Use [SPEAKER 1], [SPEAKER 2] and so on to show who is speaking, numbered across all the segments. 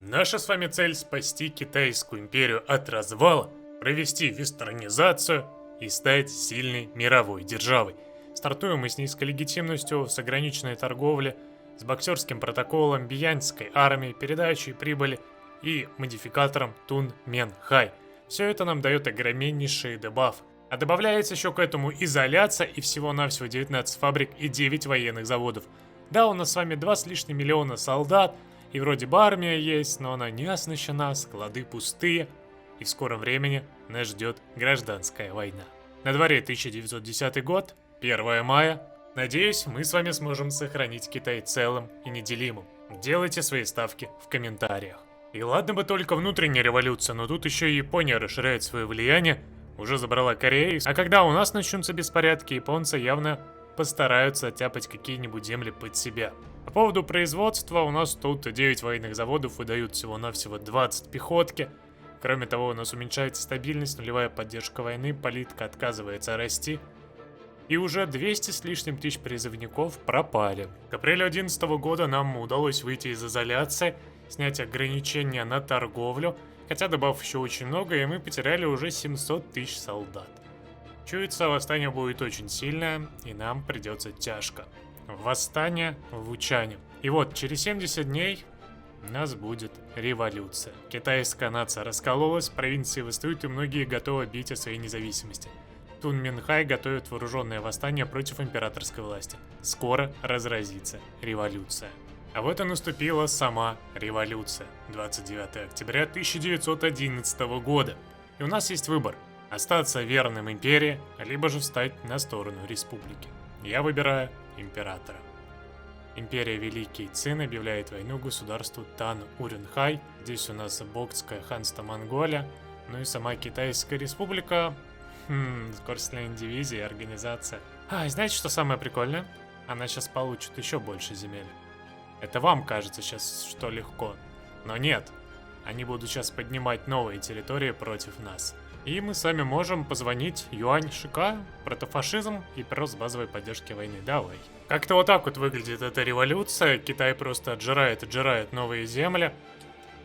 [SPEAKER 1] Наша с вами цель — спасти Китайскую империю от развала, провести вестернизацию и стать сильной мировой державой. Стартуем мы с низкой легитимностью, с ограниченной торговлей, с боксерским протоколом, биянской армией, передачей прибыли и модификатором Тун Мен Хай. Все это нам дает огромнейший дебаф. А добавляется еще к этому изоляция и всего-навсего 19 фабрик и 9 военных заводов. Да, у нас с вами 2 с лишним миллиона солдат, и вроде бы армия есть, но она не оснащена, склады пустые, и в скором времени нас ждет гражданская война. На дворе 1910 год, 1 мая. Надеюсь, мы с вами сможем сохранить Китай целым и неделимым. Делайте свои ставки в комментариях. И ладно бы только внутренняя революция, но тут еще и Япония расширяет свое влияние, уже забрала Корею, а когда у нас начнутся беспорядки, японцы явно постараются оттяпать какие-нибудь земли под себя. По поводу производства, у нас тут 9 военных заводов выдают всего-навсего 20 пехотки. Кроме того, у нас уменьшается стабильность, нулевая поддержка войны, политика отказывается расти. И уже 200 с лишним тысяч призывников пропали. К апрелю 2011 года нам удалось выйти из изоляции, снять ограничения на торговлю, хотя добавок еще очень много, и мы потеряли уже 700 тысяч солдат. Чуется, восстание будет очень сильное, и нам придется тяжко. Восстание в Учане. И вот, через 70 дней у нас будет революция. Китайская нация раскололась, провинции восстают, и многие готовы бить о своей независимости. Тун Мен Хай готовит вооруженное восстание против императорской власти. Скоро разразится революция. А вот и наступила сама революция. 29 октября 1911 года. И у нас есть выбор. Остаться верным империи, либо же встать на сторону республики. Я выбираю императора. Империя Великий Цин объявляет войну государству Тан Уренхай. Здесь у нас Бокское ханство Монголия. Ну и сама Китайская республика. Скоростная дивизия и организация. И знаете, что самое прикольное? Она сейчас получит еще больше земель. Это вам кажется сейчас, что легко. Но нет. Они будут сейчас поднимать новые территории против нас. И мы с вами можем позвонить Юань Шика, протофашизм и прирост базовой поддержки войны. Давай. Как-то вот так вот выглядит эта революция. Китай просто отжирает новые земли,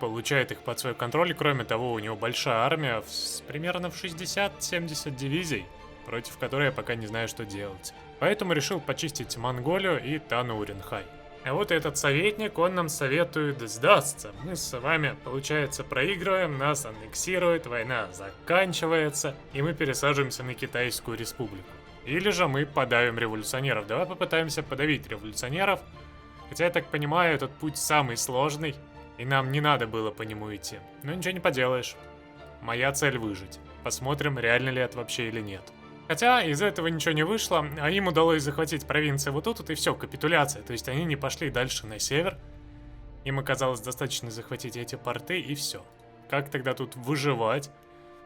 [SPEAKER 1] получает их под свой контроль. Кроме того, у него большая армия, примерно в 60-70 дивизий, против которой я пока не знаю, что делать. Поэтому решил почистить Монголию и Тану Уренхай. А вот этот советник, он нам советует сдаться. Мы с вами, получается, проигрываем, нас аннексируют, война заканчивается, и мы пересаживаемся на Китайскую республику. Или же мы подавим революционеров. Давай попытаемся подавить революционеров. Хотя, я так понимаю, этот путь самый сложный, и нам не надо было по нему идти. Но ничего не поделаешь. Моя цель выжить. Посмотрим, реально ли это вообще или нет. Хотя из этого ничего не вышло, а им удалось захватить провинции вот тут, и все, капитуляция. То есть они не пошли дальше на север. Им оказалось достаточно захватить эти порты, и все. Как тогда тут выживать?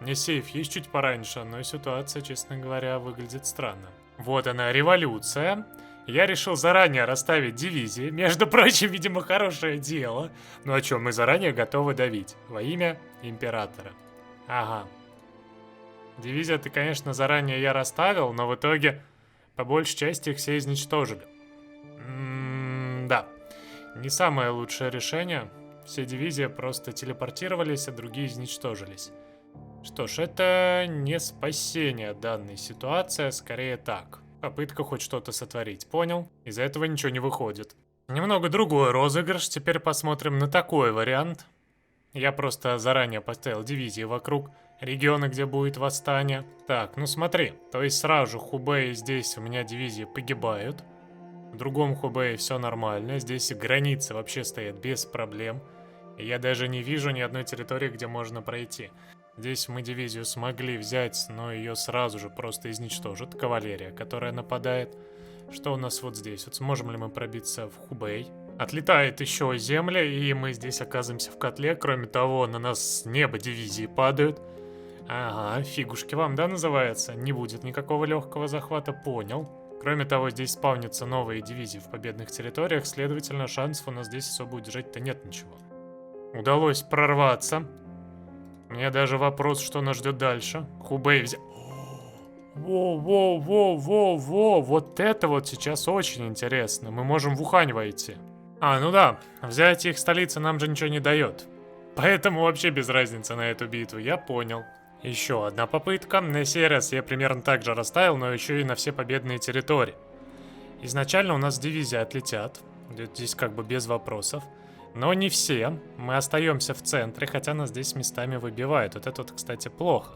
[SPEAKER 1] Мне сейф есть чуть пораньше, но ситуация, честно говоря, выглядит странно. Вот она, революция. Я решил заранее расставить дивизии. Между прочим, видимо, хорошее дело. Ну а что, мы заранее готовы давить. Во имя императора. Ага. Дивизия-то, конечно, заранее я расставил, но в итоге по большей части их все изничтожили. Да, не самое лучшее решение. Все дивизии просто телепортировались, а другие изничтожились. Что ж, это не спасение данной ситуации, а скорее так. Попытка хоть что-то сотворить, понял? Из-за этого ничего не выходит. Немного другой розыгрыш, теперь посмотрим на такой вариант. Я просто заранее поставил дивизии вокруг региона, где будет восстание. Так, ну смотри, то есть сразу же Хубэй здесь у меня дивизии погибают. В другом Хубэе все нормально, здесь границы вообще стоят без проблем. И я даже не вижу ни одной территории, где можно пройти. Здесь мы дивизию смогли взять, но ее сразу же просто изничтожат. Кавалерия, которая нападает. Что у нас вот здесь? Вот сможем ли мы пробиться в Хубэй? Отлетает еще земля, и мы здесь оказываемся в котле. Кроме того, на нас с неба дивизии падают. Ага, фигушки вам, да, называется? Не будет никакого легкого захвата, понял. Кроме того, здесь спавнятся новые дивизии в победных территориях, следовательно, шансов у нас здесь особо удержать-то нет ничего. Удалось прорваться. Мне даже вопрос, что нас ждет дальше. Хубэй взял... Во-во-во-во-во, вот это вот сейчас очень интересно. Мы можем в Ухань войти. Ну да, взять их столицу нам же ничего не дает. Поэтому вообще без разницы на эту битву, я понял. Еще одна попытка. На сей раз я примерно так же расставил, но еще и на все победные территории. Изначально у нас дивизии отлетят. Здесь как бы без вопросов. Но не все. Мы остаемся в центре, хотя нас здесь местами выбивают. Вот это вот, кстати, плохо.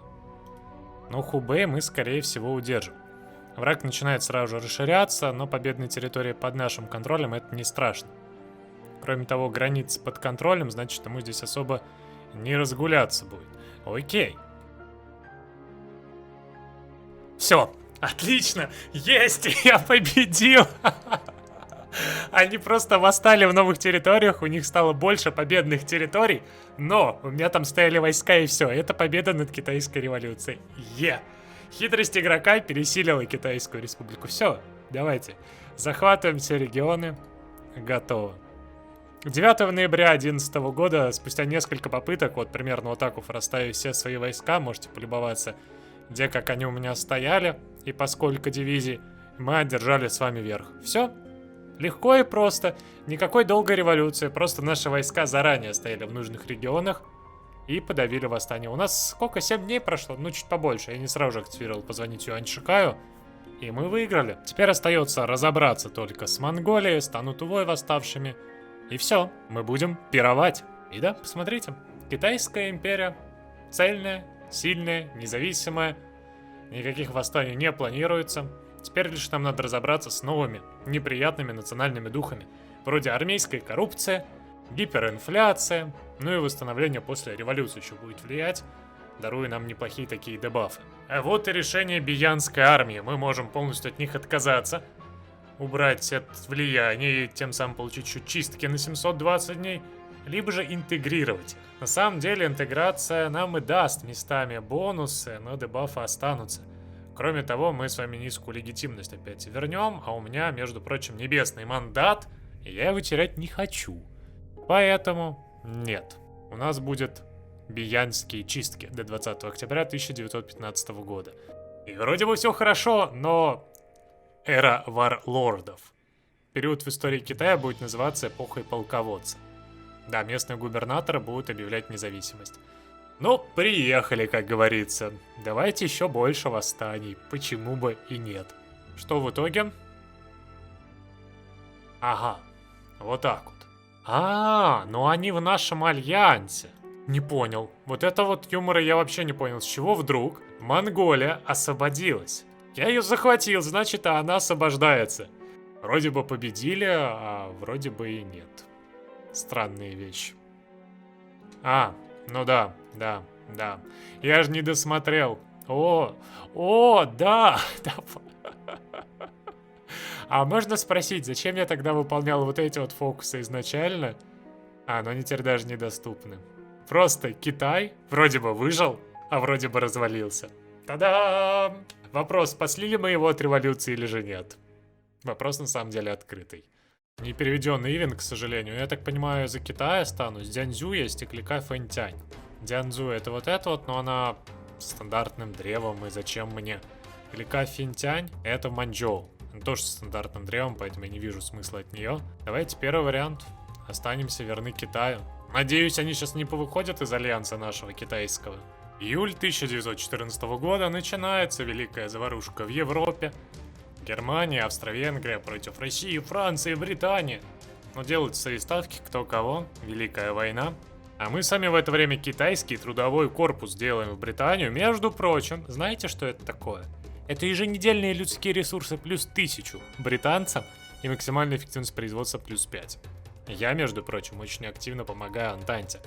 [SPEAKER 1] Но Хубэй мы, скорее всего, удержим. Враг начинает сразу же расширяться, но победные территории под нашим контролем — это не страшно. Кроме того, границы под контролем, значит, ему здесь особо не разгуляться будет. Окей. Все, отлично, есть, я победил. Они просто восстали в новых территориях, у них стало больше победных территорий, но у меня там стояли войска и все. Это победа над Китайской революцией. Хитрость игрока пересилила Китайскую республику. Все, давайте, захватываем все регионы. Готово. 9 ноября 2011 года, спустя несколько попыток, вот примерно вот так вот расставив все свои войска, можете полюбоваться, где как они у меня стояли и по сколько дивизий, мы одержали с вами верх. Все. Легко и просто. Никакой долгой революции. Просто наши войска заранее стояли в нужных регионах и подавили восстание. У нас сколько? 7 дней прошло? Ну, чуть побольше. Я не сразу же активировал позвонить Юань Шикаю. И мы выиграли. Теперь остается разобраться только с Монголией, с Танутувой восставшими. И все. Мы будем пировать. И да, посмотрите. Китайская империя. Цельная, сильная, независимая. Никаких восстаний не планируется. Теперь лишь нам надо разобраться с новыми, неприятными национальными духами, вроде армейской коррупции, гиперинфляция, ну и восстановление после революции еще будет влиять, даруя нам неплохие такие дебафы. А вот и решение Биянской армии. Мы можем полностью от них отказаться, убрать это влияние и тем самым получить чуть чистки на 720 дней, либо же интегрировать. На самом деле интеграция нам и даст местами бонусы, но дебафы останутся. Кроме того, мы с вами низкую легитимность опять вернем, а у меня, между прочим, небесный мандат, и я его терять не хочу. Поэтому нет. У нас будет биянские чистки до 20 октября 1915 года. И вроде бы все хорошо, но эра варлордов. Период в истории Китая будет называться эпохой полководца. Да, местные губернаторы будут объявлять независимость. Ну, приехали, как говорится. Давайте еще больше восстаний. Почему бы и нет? Что в итоге? Ага, вот так вот. Ну они в нашем альянсе. Не понял. Вот это вот юмора я вообще не понял. С чего вдруг Монголия освободилась? Я ее захватил, значит, она освобождается. Вроде бы победили, а вроде бы и нет. Странные вещи. Ну да. Я же не досмотрел. Да. А можно спросить, зачем я тогда выполнял вот эти вот фокусы изначально? Но они теперь даже недоступны. Просто Китай вроде бы выжил, а вроде бы развалился. Та-дам! Вопрос, спасли ли мы его от революции или же нет? Вопрос на самом деле открытый. Не переведенный Ивен, к сожалению. Я так понимаю, за Китай останусь. Дяньцзю есть и Клика Фэнтянь. Дяньцзю это вот, но она стандартным древом, и зачем мне? Клика Фэнтянь это Манчжоу. Она тоже с стандартным древом, поэтому я не вижу смысла от нее. Давайте первый вариант. Останемся верны Китаю. Надеюсь, они сейчас не повыходят из альянса нашего китайского. Июль 1914 года начинается великая заварушка в Европе. Германия, Австро-Венгрия против России, Франции, Британии. Но делают свои ставки кто кого. Великая война. А мы сами в это время китайский трудовой корпус делаем в Британию. Между прочим, знаете, что это такое? Это еженедельные людские ресурсы плюс 1000 британцам и максимальная эффективность производства плюс 5. Я, между прочим, очень активно помогаю Антанте.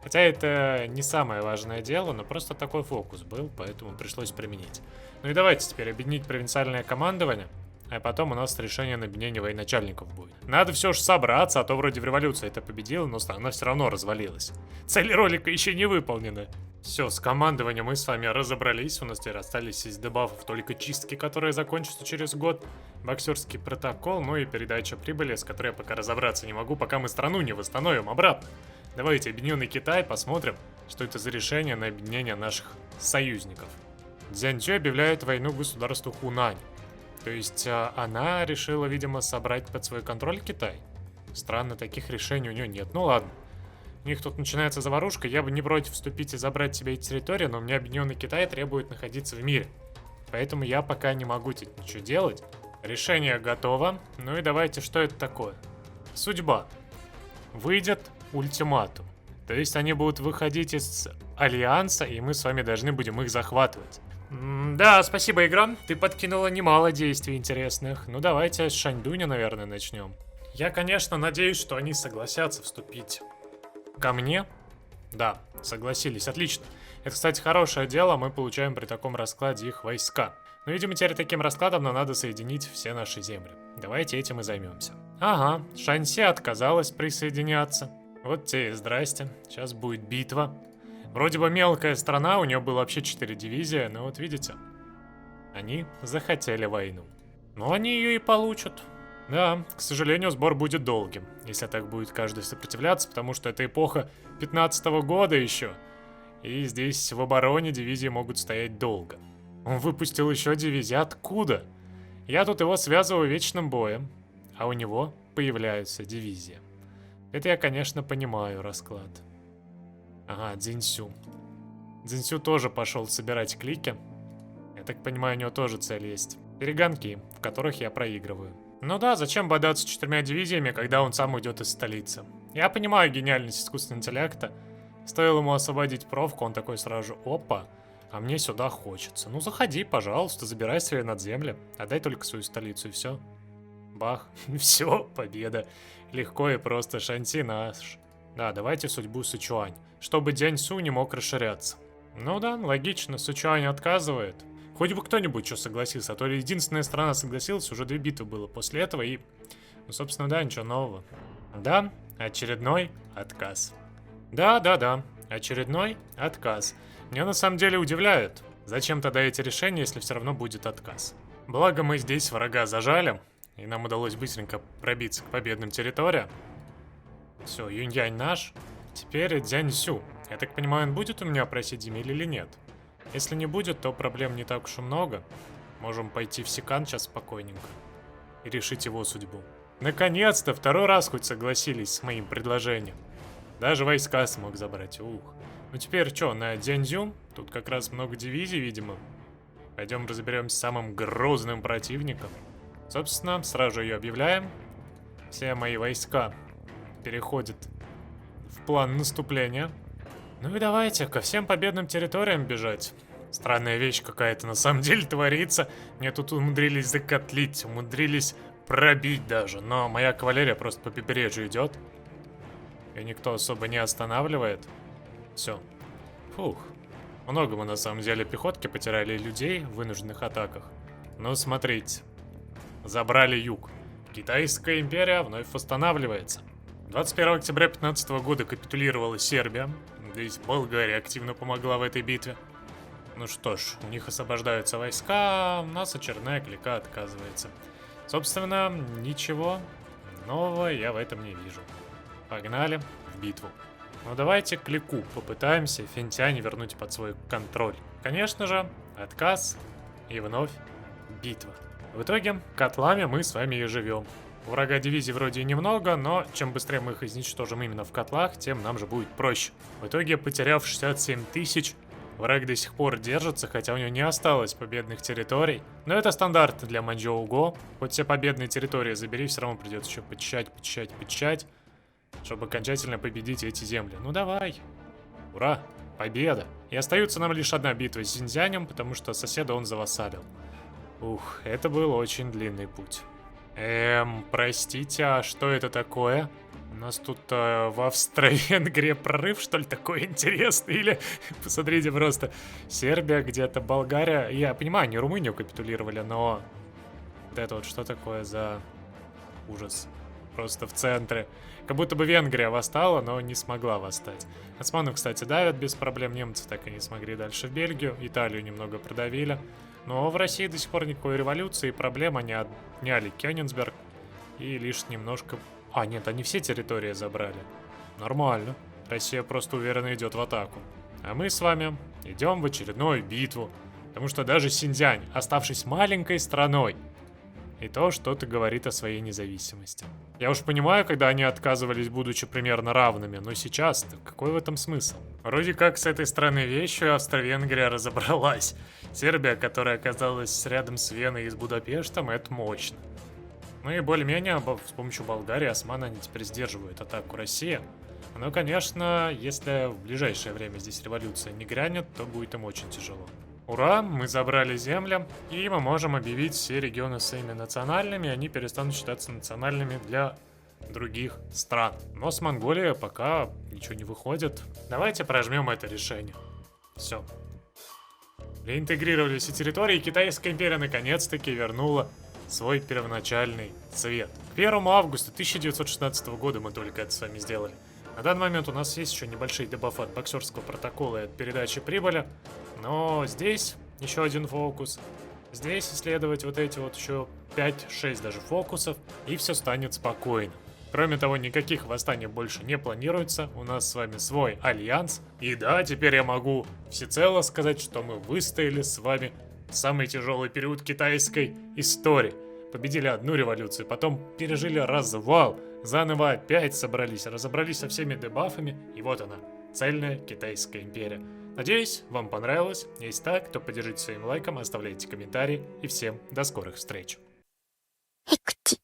[SPEAKER 1] Хотя это не самое важное дело, но просто такой фокус был, поэтому пришлось применить. Ну и давайте теперь объединить провинциальное командование, а потом у нас решение на объединение военачальников будет. Надо все же собраться, а то вроде в революции это победила, но она все равно развалилась. Цель ролика еще не выполнена. Все, с командованием мы с вами разобрались, у нас теперь остались из дебафов только чистки, которые закончатся через год, боксерский протокол, ну и передача прибыли, с которой я пока разобраться не могу, пока мы страну не восстановим обратно. Давайте Объединенный Китай посмотрим, что это за решение на объединение наших союзников. Цзяньцзю объявляет войну государству Хунань. То есть она решила, видимо, собрать под свой контроль Китай. Странно, таких решений у него нет. Ну ладно. У них тут начинается заварушка. Я бы не против вступить и забрать себе эти территории, но у меня Объединенный Китай требует находиться в мире. Поэтому я пока не могу тут ничего делать. Решение готово. Ну и давайте, что это такое? Судьба. Выйдет ультиматум. То есть они будут выходить из Альянса, и мы с вами должны будем их захватывать. Да, спасибо, игра. Ты подкинула немало действий интересных. Ну давайте с Шаньдуня, наверное, начнем. Я, конечно, надеюсь, что они согласятся вступить ко мне. Да, согласились, отлично. Это, кстати, хорошее дело, мы получаем при таком раскладе их войска. Но, видимо, теперь таким раскладом нам надо соединить все наши земли. Давайте этим и займемся. Ага, Шанси отказалась присоединяться. Вот те и здрасте. Сейчас будет битва. Вроде бы мелкая страна, у нее было вообще 4 дивизии, но вот видите, они захотели войну. Но они ее и получат. Да, к сожалению, сбор будет долгим, если так будет каждый сопротивляться, потому что это эпоха 15-го года еще. И здесь в обороне дивизии могут стоять долго. Он выпустил еще дивизии. Откуда? Я тут его связываю вечным боем, а у него появляются дивизии. Это я, конечно, понимаю расклад. Ага, Цзиньсю. Цзиньсю тоже пошел собирать клики. Я так понимаю, у него тоже цель есть. Перегонки, в которых я проигрываю. Ну да, зачем бодаться 4 дивизиями, когда он сам уйдет из столицы? Я понимаю гениальность искусственного интеллекта. Стоило ему освободить профку, он такой сразу же: опа, а мне сюда хочется. Ну заходи, пожалуйста, забирай свои надземли. Отдай только свою столицу и все. Бах, все, победа. Легко и просто, Шанси наш. Да, давайте судьбу Сычуань, чтобы Цзяньсу не мог расширяться. Ну да, логично, Сычуань отказывает. Хоть бы кто-нибудь что согласился, а то единственная страна согласилась, уже 2 битвы было после этого и... Ну, собственно, да, ничего нового. Да, очередной отказ. Да, очередной отказ. Меня на самом деле удивляет, зачем тогда эти решения, если все равно будет отказ. Благо мы здесь врага зажали, и нам удалось быстренько пробиться к победным территориям. Все, Юньянь наш. Теперь Цзяньсю. Я так понимаю, он будет у меня просить земель или нет? Если не будет, то проблем не так уж и много. Можем пойти в Сикан сейчас спокойненько и решить его судьбу. Наконец-то, 2-й раз хоть согласились с моим предложением. Даже войска смог забрать, ух. Ну теперь что, на Цзяньсю? Тут как раз много дивизий, видимо. Пойдем разберемся с самым грозным противником. Собственно, сразу же ее объявляем. Все мои войска переходят в план наступления. Ну и давайте ко всем победным территориям бежать. Странная вещь какая-то на самом деле творится. Мне тут умудрились закотлить, умудрились пробить даже. Но моя кавалерия просто по побережью идет. И никто особо не останавливает. Все. Фух. Много мы на самом деле пехотки потеряли, людей в вынужденных атаках. Но смотрите. Забрали юг. Китайская империя вновь восстанавливается. 21 октября 2015 года капитулировала Сербия. Здесь Болгария активно помогла в этой битве. Ну что ж, у них освобождаются войска, у нас очередная клика отказывается. Собственно, ничего нового я в этом не вижу. Погнали в битву. Ну давайте клику попытаемся Фентянь вернуть под свой контроль. Конечно же, отказ и вновь битва. В итоге котлами мы с вами и живем. У врага дивизий вроде и немного, но чем быстрее мы их изничтожим именно в котлах, тем нам же будет проще. В итоге, потеряв 67 тысяч, враг до сих пор держится, хотя у него не осталось победных территорий. Но это стандарт для Маньчжоу-Го. Хоть все победные территории забери, все равно придется еще почищать, чтобы окончательно победить эти земли. Ну давай. Ура, победа. И остается нам лишь одна битва с Синьцзянем, потому что соседа он завассалил. Ух, это был очень длинный путь. Простите, а что это такое? У нас тут в Австро-Венгрии прорыв, что ли, такой интересный? Или, посмотрите, просто Сербия где-то, Болгария. Я понимаю, они Румынию капитулировали, но вот это вот что такое за ужас? Просто в центре. Как будто бы Венгрия восстала, но не смогла восстать. Османов, кстати, давят без проблем. Немцы так и не смогли дальше в Бельгию. Италию немного продавили. Но в России до сих пор никакой революции и проблем. Они отняли Кёнигсберг и лишь немножко... А, нет, они все территории забрали. Нормально. Россия просто уверенно идет в атаку. А мы с вами идем в очередную битву. Потому что даже Синьцзянь, оставшись маленькой страной, и то что-то говорит о своей независимости. Я уж понимаю, когда они отказывались, будучи примерно равными, но сейчас-то какой в этом смысл? Вроде как с этой странной вещью Австро-Венгрия разобралась. Сербия, которая оказалась рядом с Веной и с Будапештом, это мощно. Ну и более-менее с помощью Болгарии османы они теперь сдерживают атаку России. Но, конечно, если в ближайшее время здесь революция не грянет, то будет им очень тяжело. Ура, мы забрали земли, и мы можем объявить все регионы своими национальными, и они перестанут считаться национальными для других стран. Но с Монголией пока ничего не выходит. Давайте прожмем это решение. Все. Реинтегрировали все территории, и Китайская империя наконец-таки вернула свой первоначальный цвет. К 1 августа 1916 года мы только это с вами сделали. На данный момент у нас есть еще небольшие дебафы от боксерского протокола и от передачи прибыли. Но здесь еще один фокус. Здесь исследовать вот эти вот еще 5-6 даже фокусов, и все станет спокойно. Кроме того, никаких восстаний больше не планируется, у нас с вами свой альянс. И да, теперь я могу всецело сказать, что мы выстояли с вами самый тяжелый период китайской истории. Победили одну революцию, потом пережили развал, заново опять собрались, разобрались со всеми дебафами, и вот она, цельная Китайская империя. Надеюсь, вам понравилось. Если так, то поддержите своим лайком, оставляйте комментарии, и всем до скорых встреч.
[SPEAKER 2] へくち